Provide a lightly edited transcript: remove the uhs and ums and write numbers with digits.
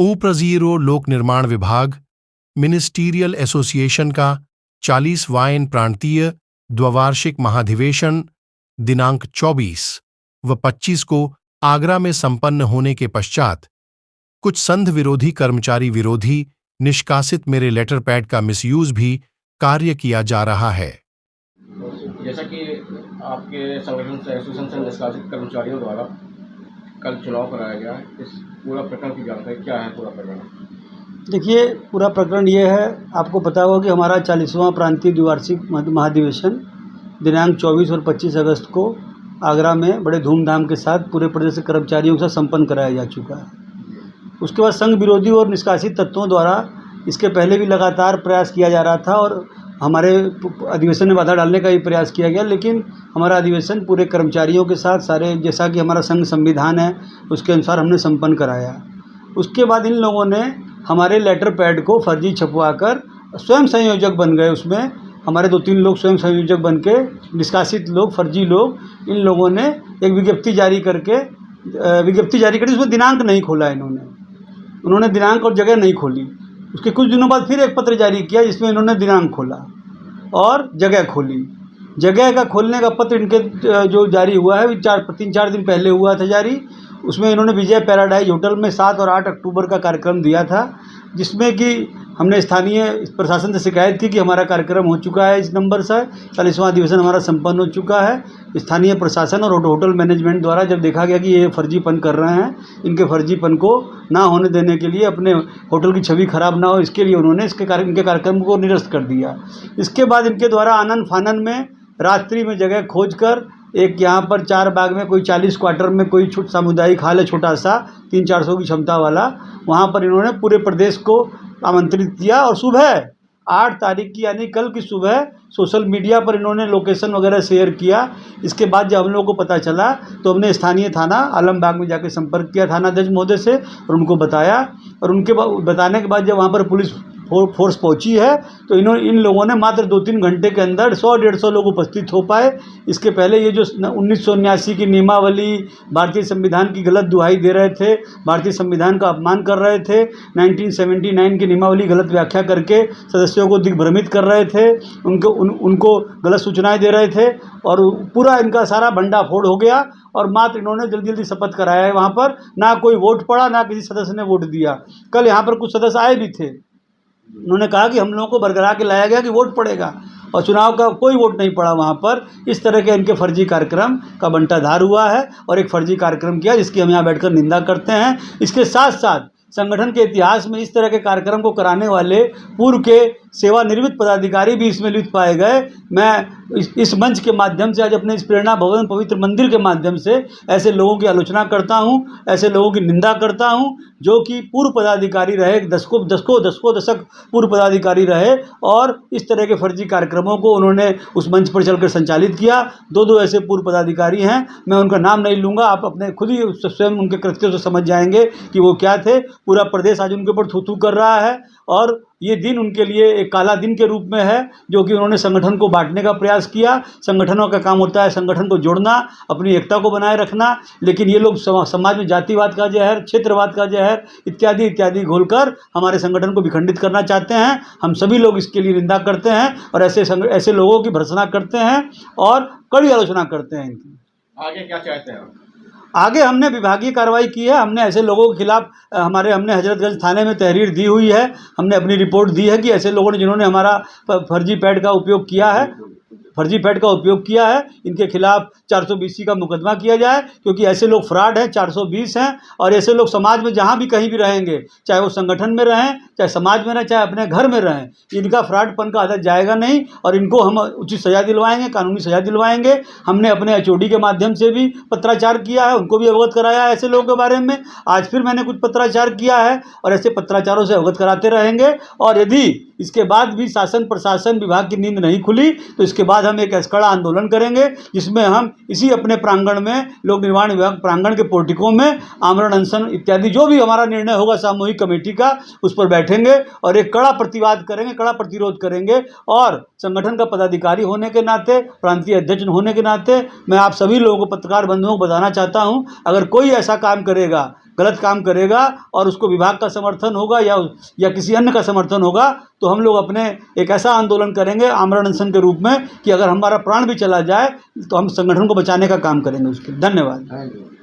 ऊप्रजीरो लोक निर्माण विभाग मिनिस्टीरियल एसोसिएशन का 40वां प्रांतीय द्विवार्षिक महाधिवेशन दिनांक 24 व 25 को आगरा में संपन्न होने के पश्चात कुछ संघ विरोधी कर्मचारी विरोधी निष्कासित मेरे लेटर पैड का मिसयूज भी कार्य किया जा रहा है। जैसा कि आपके संगठन से एसोसिएशन से निष्कासित कर्मचारियों द्वारा कल चुनाव कराया गया, इस पूरा प्रकरण की जानकारी क्या है? पूरा प्रकरण देखिए, पूरा प्रकरण ये है, आपको पता होगा कि हमारा 40वां प्रांतीय द्विवार्षिक महाधिवेशन दिनांक 24 और 25 अगस्त को आगरा में बड़े धूमधाम के साथ पूरे प्रदेश के कर्मचारियों के साथ संपन्न कराया जा चुका है। उसके बाद संघ विरोधी और निष्कासित तत्वों द्वारा इसके पहले भी लगातार प्रयास किया जा रहा था और हमारे अधिवेशन में बाधा डालने का भी प्रयास किया गया, लेकिन हमारा अधिवेशन पूरे कर्मचारियों के साथ सारे, जैसा कि हमारा संघ संविधान है उसके अनुसार हमने संपन्न कराया। उसके बाद इन लोगों ने हमारे लेटर पैड को फर्जी छपवाकर स्वयं संयोजक बन गए। उसमें हमारे 2-3 लोग स्वयं संयोजक बन के, निष्कासित लोग, फर्जी लोग, इन लोगों ने एक विज्ञप्ति जारी करके उसमें दिनांक नहीं खोला। उन्होंने दिनांक और जगह नहीं खोली। उसके कुछ दिनों बाद फिर एक पत्र जारी किया जिसमें इन्होंने दिनांक खोला और जगह खोली। जगह का खोलने का पत्र इनके जो जारी हुआ है 3-4 दिन पहले हुआ था जारी। उसमें इन्होंने विजय पैराडाइज होटल में 7 और 8 अक्टूबर का कार्यक्रम दिया था, जिसमें कि हमने स्थानीय प्रशासन से शिकायत की कि हमारा कार्यक्रम हो चुका है, इस नंबर से 40वां अधिवेशन हमारा संपन्न हो चुका है। स्थानीय प्रशासन और होटल मैनेजमेंट द्वारा जब देखा गया कि ये फर्जीपन कर रहे हैं, इनके फर्जीपन को ना होने देने के लिए, अपने होटल की छवि खराब ना हो इसके लिए उन्होंने इनके कार्यक्रम को निरस्त कर दिया। इसके बाद इनके द्वारा आनन फानन में रात्रि में जगह खोज कर एक यहाँ पर 4 बाग में कोई 40 क्वार्टर में कोई सामुदायिक हॉल है, छोटा सा 300-400 की क्षमता वाला, वहाँ पर इन्होंने पूरे प्रदेश को आमंत्रित किया और सुबह 8 तारीख की यानी कल की सुबह सोशल मीडिया पर इन्होंने लोकेशन वगैरह शेयर किया। इसके बाद जब हम लोगों को पता चला तो हमने स्थानीय थाना आलमबाग में जाकर संपर्क किया थानाध्यक्ष महोदय से और उनको बताया, और उनके बताने के बाद जब वहाँ पर पुलिस फोर्स पहुंची है तो इन लोगों ने मात्र 2-3 घंटे के अंदर 100-150 लोग उपस्थित हो पाए। इसके पहले ये जो 1979 की नियमावली, भारतीय संविधान की गलत दुहाई दे रहे थे, भारतीय संविधान का अपमान कर रहे थे, 1979 की नियमावली गलत व्याख्या करके सदस्यों को दिग्भ्रमित कर रहे थे, उनको गलत सूचनाएं दे रहे थे, और पूरा इनका सारा भंडाफोड़ हो गया। और मात्र इन्होंने जल्दी जल्दी शपथ कराया है। वहाँ पर ना कोई वोट पड़ा, ना किसी सदस्य ने वोट दिया। कल यहाँ पर कुछ सदस्य आए भी थे, उन्होंने कहा कि हम लोगों को बरकरार के लाया गया कि वोट पड़ेगा, और चुनाव का कोई वोट नहीं पड़ा वहाँ पर। इस तरह के इनके फर्जी कार्यक्रम का बंटाधार हुआ है और एक फर्जी कार्यक्रम किया जिसकी हम यहाँ बैठकर निंदा करते हैं। इसके साथ साथ संगठन के इतिहास में इस तरह के कार्यक्रम को कराने वाले पूर्व के सेवानिवृत्त पदाधिकारी भी इसमें लिप्त पाए गए। मैं इस मंच के माध्यम से आज अपने इस प्रेरणा भवन पवित्र मंदिर के माध्यम से ऐसे लोगों की आलोचना करता हूं, ऐसे लोगों की निंदा करता हूं जो कि पूर्व पदाधिकारी रहे, दशक पूर्व पदाधिकारी रहे, और इस तरह के फर्जी कार्यक्रमों को उन्होंने उस मंच पर चलकर संचालित किया। 2 ऐसे पूर्व पदाधिकारी हैं, मैं उनका नाम नहीं लूँगा, आप अपने खुद ही स्वयं उनके कृत्यों से समझ जाएंगे कि वो क्या थे। पूरा प्रदेश आज उनके ऊपर थू-थू कर रहा है और ये दिन उनके लिए एक काला दिन के रूप में है, जो कि उन्होंने संगठन को बांटने का प्रयास किया। संगठनों का काम होता है संगठन को जोड़ना, अपनी एकता को बनाए रखना, लेकिन ये लोग समाज में जातिवाद का जहर, क्षेत्रवाद का जहर इत्यादि इत्यादि घोलकर हमारे संगठन को विखंडित करना चाहते हैं। हम सभी लोग इसके लिए निंदा करते हैं और ऐसे लोगों की भर्त्सना करते हैं और कड़ी आलोचना करते हैं इनकी। आगे क्या चाहते हैं? आगे हमने विभागीय कार्रवाई की है। हमने ऐसे लोगों के खिलाफ हमने हजरतगंज थाने में तहरीर दी हुई है। हमने अपनी रिपोर्ट दी है कि ऐसे लोगों ने जिन्होंने हमारा फर्जी पैड का उपयोग किया है, इनके खिलाफ 420 का मुकदमा किया जाए, क्योंकि ऐसे लोग फ्रॉड हैं, 420 हैं, और ऐसे लोग समाज में जहाँ भी कहीं भी रहेंगे, चाहे वो संगठन में रहें, चाहे समाज में रहें, चाहे अपने घर में रहें, इनका फ्रॉडपन का आदत जाएगा नहीं और इनको हम उचित सज़ा दिलवाएंगे, कानूनी सज़ा दिलवाएंगे। हमने अपने HOD के माध्यम से भी पत्राचार किया है, उनको भी अवगत कराया है ऐसे लोगों के बारे में। आज फिर मैंने कुछ पत्राचार किया है और ऐसे पत्राचारों से अवगत कराते रहेंगे, और यदि इसके बाद भी शासन प्रशासन विभाग की नींद नहीं खुली तो इसके बाद हम एक कड़ा आंदोलन करेंगे, जिसमें हम इसी अपने प्रांगण में, लोक निर्माण विभाग प्रांगण के पोर्टिकों में आमरण अनशन इत्यादि जो भी हमारा निर्णय होगा सामूहिक कमेटी का, उस पर बैठेंगे और एक कड़ा प्रतिवाद करेंगे, कड़ा प्रतिरोध करेंगे। और संगठन का पदाधिकारी होने के नाते, प्रांतीय अध्यक्ष होने के नाते मैं आप सभी लोगों को, पत्रकार बंधुओं को बताना चाहता हूं, अगर कोई ऐसा काम करेगा, गलत काम करेगा और उसको विभाग का समर्थन होगा या किसी अन्य का समर्थन होगा, तो हम लोग अपने एक ऐसा आंदोलन करेंगे आमरण अनशन के रूप में कि अगर हमारा प्राण भी चला जाए तो हम संगठन को बचाने का काम करेंगे उसके। धन्यवाद। Thank you.